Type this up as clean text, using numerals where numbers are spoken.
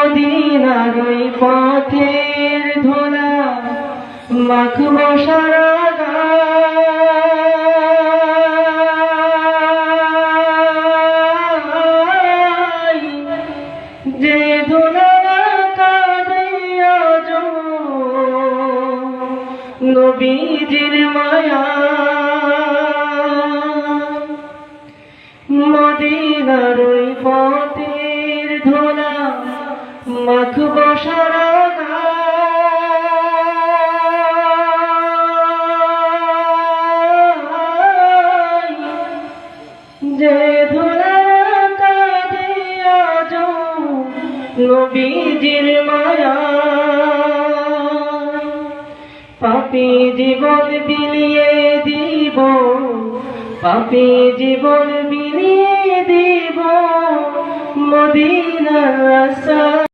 মদিনার ওই পথের ধুলা মাখবো সারা গায়, যে ধুলা কাঁদিয়া নবীজির মায়া। মদিনার ওই পথের ধুলা মাখবো সারা গায়, যে ধুলা কাঁদিয়া নবীজির মায়া। পাপী জীবন বিলিয়ে দিব, পাপী জীবন বিলিয়ে দিব মদিনার রাস্তা।